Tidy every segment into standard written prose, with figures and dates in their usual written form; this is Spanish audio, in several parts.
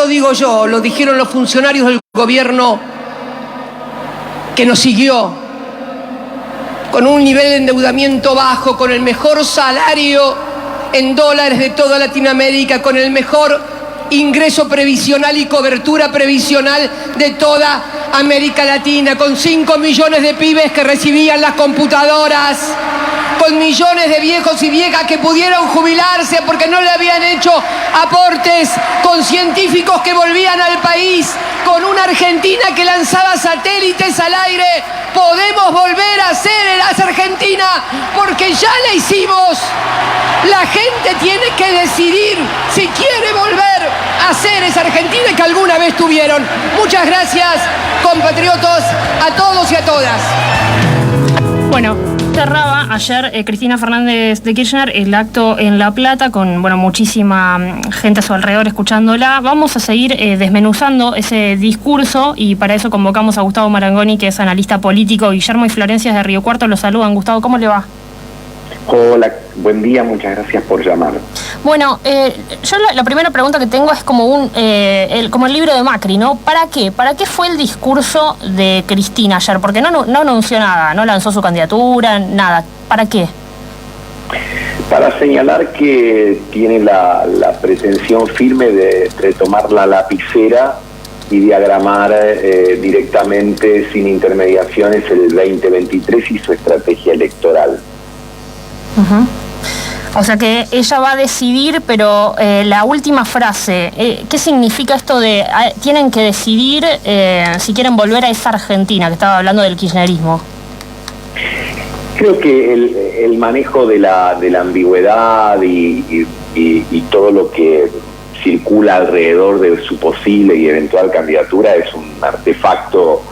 lo digo yo, lo dijeron los funcionarios del gobierno que nos siguió, con un nivel de endeudamiento bajo, con el mejor salario en dólares de toda Latinoamérica, con el mejor ingreso previsional y cobertura previsional de toda América Latina, con 5 millones de pibes que recibían las computadoras, con millones de viejos y viejas que pudieron jubilarse porque no le habían hecho aportes, con científicos que volvían al país, con una Argentina que lanzaba satélites al aire. Podemos volver a ser esa Argentina porque ya la hicimos. La gente tiene que decidir si quiere volver a ser esa Argentina que alguna vez tuvieron. Muchas gracias, compatriotas, a todos y a todas. Bueno, cerraba ayer Cristina Fernández de Kirchner el acto en La Plata con muchísima gente a su alrededor escuchándola. Vamos a seguir desmenuzando ese discurso y para eso convocamos a Gustavo Marangoni, que es analista político. Guillermo y Florencia de Río Cuarto lo saludan. Gustavo, ¿cómo le va? Hola, buen día, muchas gracias por llamar. Bueno, yo la primera pregunta que tengo es como como el libro de Macri, ¿no? ¿Para qué? ¿Para qué fue el discurso de Cristina ayer? Porque no anunció nada, no lanzó su candidatura, nada. ¿Para qué? Para señalar que tiene la pretensión firme de tomar la lapicera y diagramar directamente, sin intermediaciones, el 2023 y su estrategia electoral. O sea que ella va a decidir, pero la última frase, ¿qué significa esto de tienen que decidir si quieren volver a esa Argentina, que estaba hablando del kirchnerismo? Creo que el manejo de la ambigüedad y todo lo que circula alrededor de su posible y eventual candidatura es un artefacto,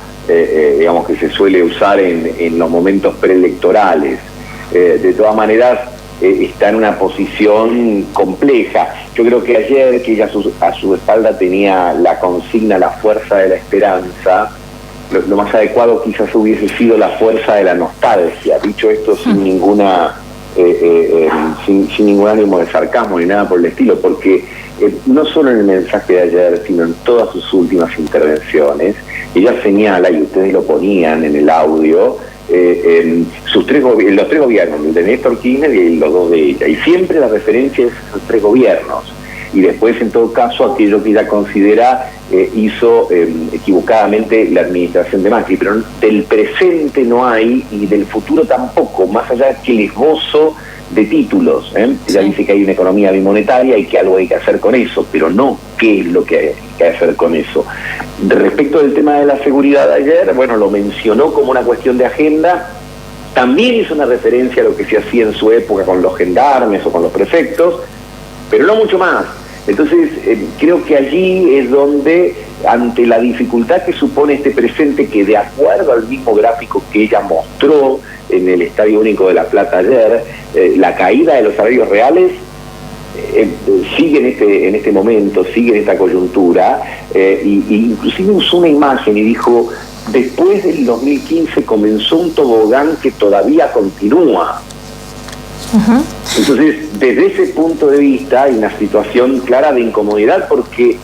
digamos, que se suele usar en los momentos preelectorales. De todas maneras, está en una posición compleja. Yo creo que ayer, que ella a su espalda tenía la consigna "la fuerza de la esperanza", lo más adecuado quizás hubiese sido "la fuerza de la nostalgia". Dicho esto sin ninguna sin ningún ánimo de sarcasmo ni nada por el estilo, porque no solo en el mensaje de ayer, sino en todas sus últimas intervenciones, ella señala, y ustedes lo ponían en el audio, los tres gobiernos, el de Néstor Kirchner y los dos de ella, y siempre la referencia es a esos tres gobiernos, y después, en todo caso, aquello que ella considera hizo equivocadamente la administración de Macri, pero del presente no hay, y del futuro tampoco, más allá que el esbozo de títulos. Ella dice que hay una economía bimonetaria y que algo hay que hacer con eso, pero no qué es lo que hay que hacer con eso. Respecto del tema de la seguridad ayer, bueno, lo mencionó como una cuestión de agenda, también hizo una referencia a lo que se hacía en su época con los gendarmes o con los prefectos, pero no mucho más. Entonces, creo que allí es donde, ante la dificultad que supone este presente, que de acuerdo al mismo gráfico que ella mostró en el Estadio Único de La Plata ayer, la caída de los salarios reales sigue en este momento, sigue en esta coyuntura, y inclusive usó una imagen y dijo: después del 2015 comenzó un tobogán que todavía continúa. Entonces, desde ese punto de vista hay una situación clara de incomodidad, porque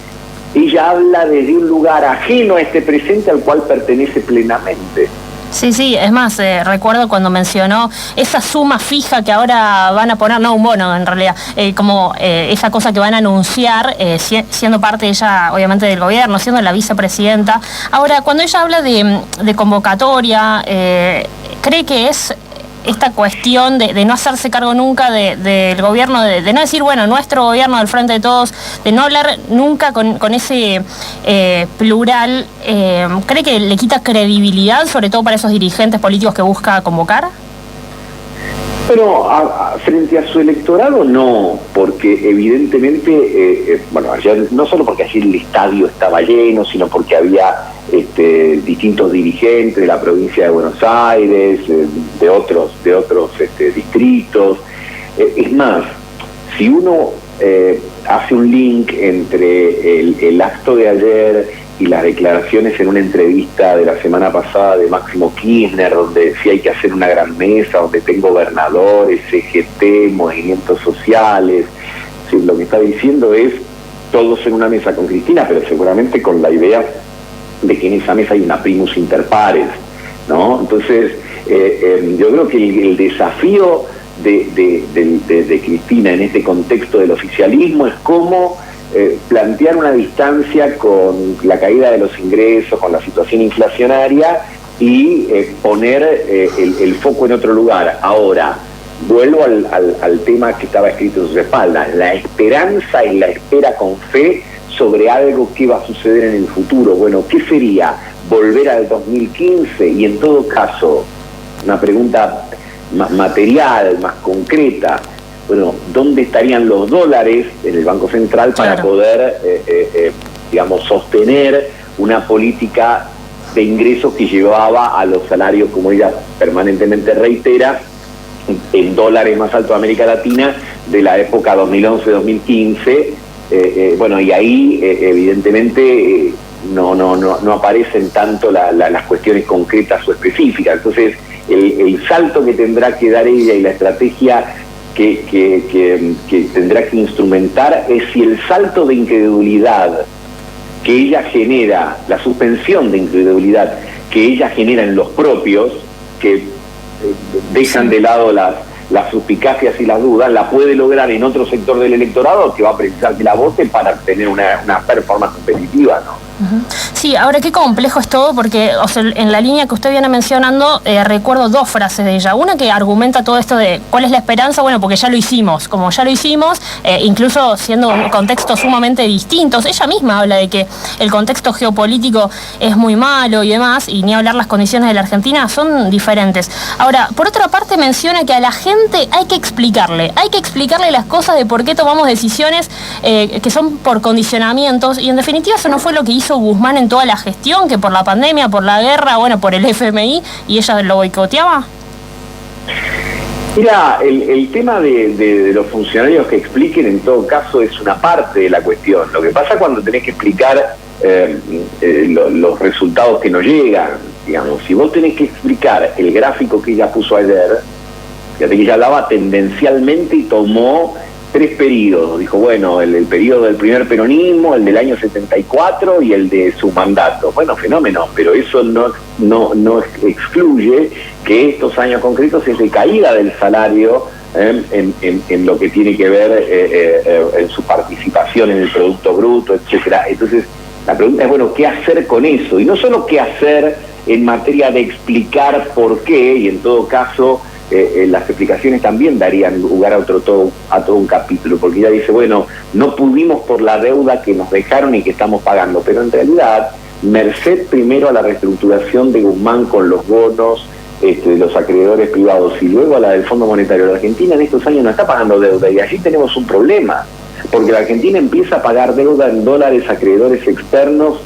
ella habla desde un lugar ajeno a este presente al cual pertenece plenamente. Sí, es más, recuerdo cuando mencionó esa suma fija que ahora van a poner, no un bono en realidad, como esa cosa que van a anunciar, siendo parte ella obviamente del gobierno, siendo la vicepresidenta. Ahora, cuando ella habla de convocatoria, ¿cree que es esta cuestión de no hacerse cargo nunca del gobierno, de no decir, bueno, nuestro gobierno del Frente de Todos, de no hablar nunca con ese plural, cree que le quita credibilidad, sobre todo para esos dirigentes políticos que busca convocar? Bueno, frente a su electorado no, porque evidentemente, bueno, ayer, no solo porque ayer el estadio estaba lleno, sino porque había distintos dirigentes de la provincia de Buenos Aires, de otros distritos. Es más, si uno hace un link entre el acto de ayer y las declaraciones en una entrevista de la semana pasada de Máximo Kirchner, donde decía hay que hacer una gran mesa, donde tengo gobernadores, CGT, movimientos sociales, lo que está diciendo es todos en una mesa con Cristina, pero seguramente con la idea de que en esa mesa hay una primus inter pares, ¿no? Entonces, yo creo que el desafío de Cristina en este contexto del oficialismo es cómo plantear una distancia con la caída de los ingresos, con la situación inflacionaria y poner el foco en otro lugar. Ahora, vuelvo al tema que estaba escrito en su espalda, la esperanza y la espera con fe sobre algo que va a suceder en el futuro. Bueno, ¿qué sería? Volver al 2015 y en todo caso, una pregunta más material, más concreta, bueno, ¿dónde estarían los dólares en el Banco Central para poder, digamos, sostener una política de ingresos que llevaba a los salarios, como ella permanentemente reitera, en dólares más altos de América Latina de la época 2011-2015? Bueno, y ahí evidentemente no aparecen tanto las cuestiones concretas o específicas. Entonces, el salto que tendrá que dar ella y la estrategia que tendrá que instrumentar es si el salto de incredulidad que ella genera, la suspensión de incredulidad que ella genera en los propios, que dejan de lado las suspicacias y las dudas, la puede lograr en otro sector del electorado que va a precisar que la vote para tener una performance competitiva, ¿no? Sí, ahora qué complejo es todo, porque o sea, en la línea que usted viene mencionando, recuerdo dos frases de ella. Una que argumenta todo esto de cuál es la esperanza, bueno, porque ya lo hicimos, como ya lo hicimos, incluso siendo un contexto sumamente distintos. Ella misma habla de que el contexto geopolítico es muy malo y demás, y ni hablar las condiciones de la Argentina son diferentes. Ahora, por otra parte menciona que a la gente hay que explicarle las cosas de por qué tomamos decisiones que son por condicionamientos, y en definitiva eso no fue lo que hizo Guzmán en toda la gestión, que por la pandemia, por la guerra, bueno, por el FMI, y ella lo boicoteaba. Mira, el tema de los funcionarios que expliquen en todo caso es una parte de la cuestión. Lo que pasa cuando tenés que explicar los resultados que no llegan, digamos, si vos tenés que explicar el gráfico que ella puso ayer, fíjate que ella hablaba tendencialmente y tomó 3 periodos. Dijo, bueno, el periodo del primer peronismo, el del año 74 y el de su mandato. Bueno, fenómeno, pero eso no excluye que estos años concretos es de caída del salario en lo que tiene que ver en su participación en el Producto Bruto, etcétera. Entonces, la pregunta es, bueno, ¿qué hacer con eso? Y no solo qué hacer en materia de explicar por qué, y en todo caso las explicaciones también darían lugar a todo un capítulo, porque ella dice, bueno, no pudimos por la deuda que nos dejaron y que estamos pagando, pero en realidad, merced primero a la reestructuración de Guzmán con los bonos de los acreedores privados y luego a la del Fondo Monetario, la Argentina en estos años no está pagando deuda, y allí tenemos un problema, porque la Argentina empieza a pagar deuda en dólares a acreedores externos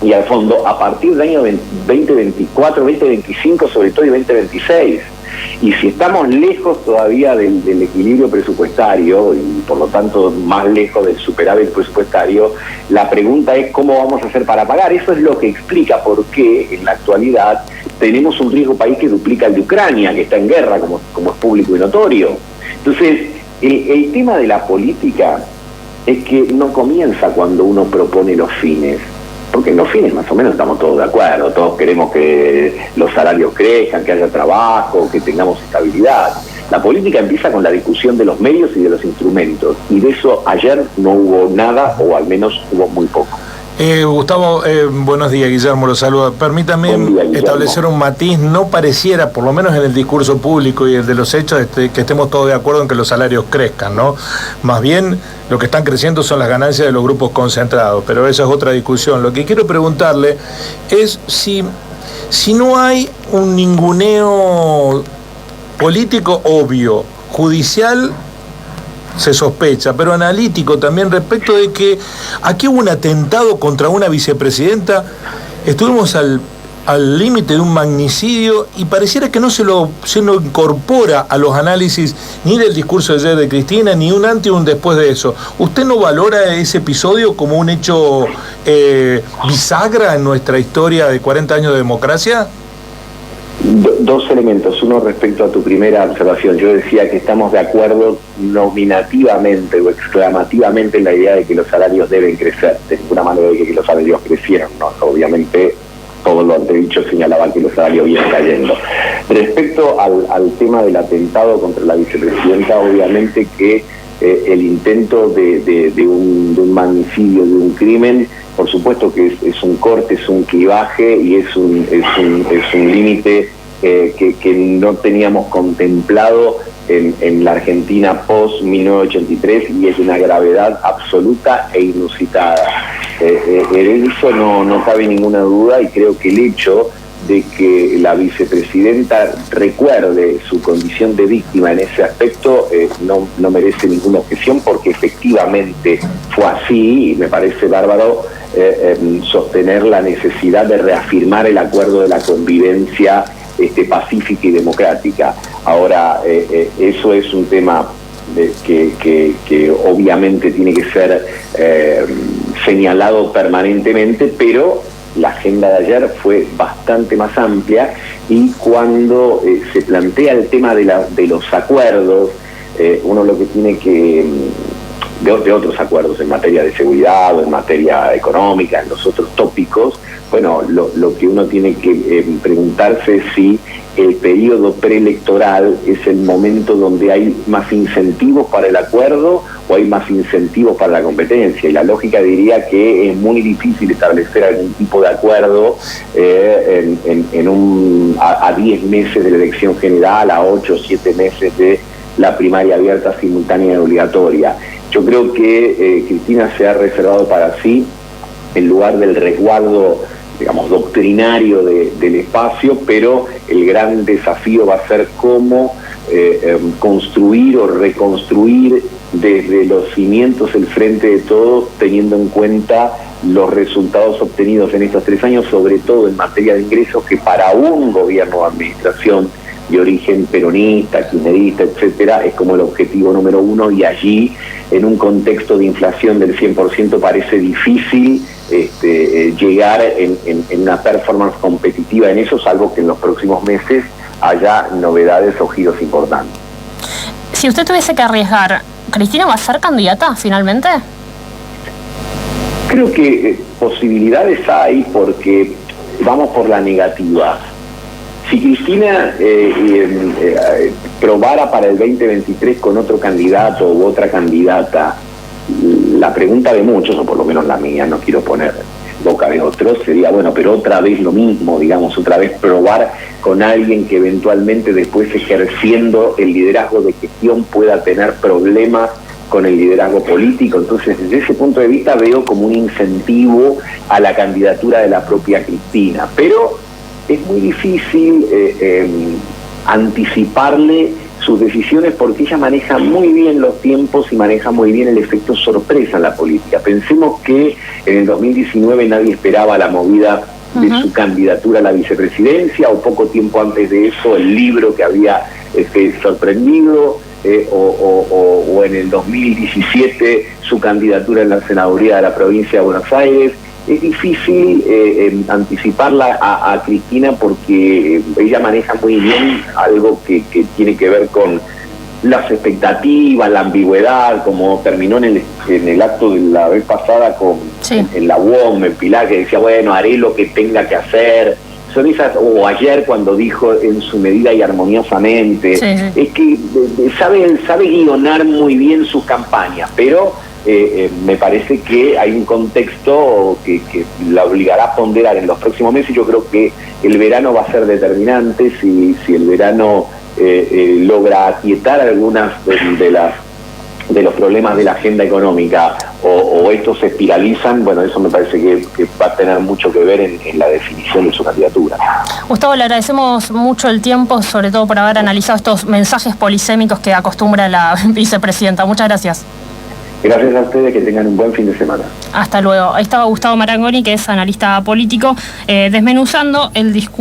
y al fondo a partir del año 2024, 2025 sobre todo y 2026. Y si estamos lejos todavía del equilibrio presupuestario y por lo tanto más lejos del superávit presupuestario, la pregunta es cómo vamos a hacer para pagar. Eso es lo que explica por qué en la actualidad tenemos un riesgo país que duplica el de Ucrania, que está en guerra, como es público y notorio. Entonces, el tema de la política es que no comienza cuando uno propone los fines, porque en los fines más o menos estamos todos de acuerdo, todos queremos que los salarios crezcan, que haya trabajo, que tengamos estabilidad. La política empieza con la discusión de los medios y de los instrumentos, y de eso ayer no hubo nada, o al menos hubo muy poco. Gustavo, buenos días, Guillermo, lo saluda. Permítame establecer un matiz. No pareciera, por lo menos en el discurso público y el de los hechos, que estemos todos de acuerdo en que los salarios crezcan, ¿no? Más bien, lo que están creciendo son las ganancias de los grupos concentrados, pero esa es otra discusión. Lo que quiero preguntarle es si no hay un ninguneo político obvio, judicial se sospecha, pero analítico también, respecto de que aquí hubo un atentado contra una vicepresidenta, estuvimos al límite de un magnicidio y pareciera que no se lo incorpora a los análisis ni del discurso de ayer de Cristina, ni un antes y un después de eso. ¿Usted no valora ese episodio como un hecho bisagra en nuestra historia de 40 años de democracia? Dos elementos. Uno, respecto a tu primera observación. Yo decía que estamos de acuerdo nominativamente o exclamativamente en la idea de que los salarios deben crecer. De ninguna manera de que los salarios crecieran, ¿no? Obviamente, todo lo antedicho señalaba que los salarios vienen cayendo. Respecto al tema del atentado contra la vicepresidenta, obviamente que el intento de un magnicidio, de un crimen, por supuesto que es un corte, es un clivaje y es un límite que no teníamos contemplado en la Argentina post-1983 y es de una gravedad absoluta e inusitada. En eso no cabe ninguna duda, y creo que el hecho de que la vicepresidenta recuerde su condición de víctima en ese aspecto no merece ninguna objeción, porque efectivamente fue así, y me parece bárbaro sostener la necesidad de reafirmar el acuerdo de la convivencia pacífica y democrática. Ahora, eso es un tema que obviamente tiene que ser señalado permanentemente, pero la agenda de ayer fue bastante más amplia, y cuando se plantea el tema de los acuerdos, uno lo que tiene que, de otros acuerdos en materia de seguridad o en materia económica, en los otros tópicos, bueno, lo que uno tiene que preguntarse es si el periodo preelectoral es el momento donde hay más incentivos para el acuerdo o hay más incentivos para la competencia. Y la lógica diría que es muy difícil establecer algún tipo de acuerdo a 10 meses de la elección general, a 8 o 7 meses de la primaria abierta, simultánea y obligatoria. Yo creo que Cristina se ha reservado para sí el lugar del resguardo, digamos, doctrinario del espacio, pero el gran desafío va a ser cómo construir o reconstruir desde los cimientos el frente de todos, teniendo en cuenta los resultados obtenidos en estos 3 años, sobre todo en materia de ingresos, que para un gobierno o administración de origen peronista, kirchnerista, etcétera, es como el objetivo número 1, y allí, en un contexto de inflación del 100%, parece difícil llegar en una performance competitiva en eso, salvo que en los próximos meses haya novedades o giros importantes. Si usted tuviese que arriesgar, ¿Cristina va a ser candidata finalmente? Creo que posibilidades hay, porque vamos por la negativa. Si Cristina probara para el 2023 con otro candidato u otra candidata, la pregunta de muchos, o por lo menos la mía, no quiero poner boca de otros, sería, bueno, pero otra vez lo mismo, digamos, otra vez probar con alguien que eventualmente después, ejerciendo el liderazgo de gestión, pueda tener problemas con el liderazgo político. Entonces, desde ese punto de vista veo como un incentivo a la candidatura de la propia Cristina, pero es muy difícil anticiparle sus decisiones, porque ella maneja muy bien los tiempos y maneja muy bien el efecto sorpresa en la política. Pensemos que en el 2019 nadie esperaba la movida de su candidatura a la vicepresidencia, o poco tiempo antes de eso el libro que había sorprendido, o en el 2017 su candidatura en la senaduría de la provincia de Buenos Aires. Es difícil anticiparla a Cristina, porque ella maneja muy bien algo que tiene que ver con las expectativas, la ambigüedad, como terminó en el acto de la vez pasada en la UOM, en Pilar, que decía, bueno, haré lo que tenga que hacer. Son esas, o ayer cuando dijo en su medida y armoniosamente. Es que sabe guionar muy bien sus campañas, pero me parece que hay un contexto que la obligará a ponderar en los próximos meses. Yo creo que el verano va a ser determinante. Si el verano logra aquietar algunas de los problemas de la agenda económica, o estos se espiralizan, bueno, eso me parece que va a tener mucho que ver en la definición de su candidatura. Gustavo, le agradecemos mucho el tiempo, sobre todo por haber analizado estos mensajes polisémicos que acostumbra la vicepresidenta. Muchas gracias. Gracias a ustedes, que tengan un buen fin de semana. Hasta luego. Ahí estaba Gustavo Marangoni, que es analista político, desmenuzando el discurso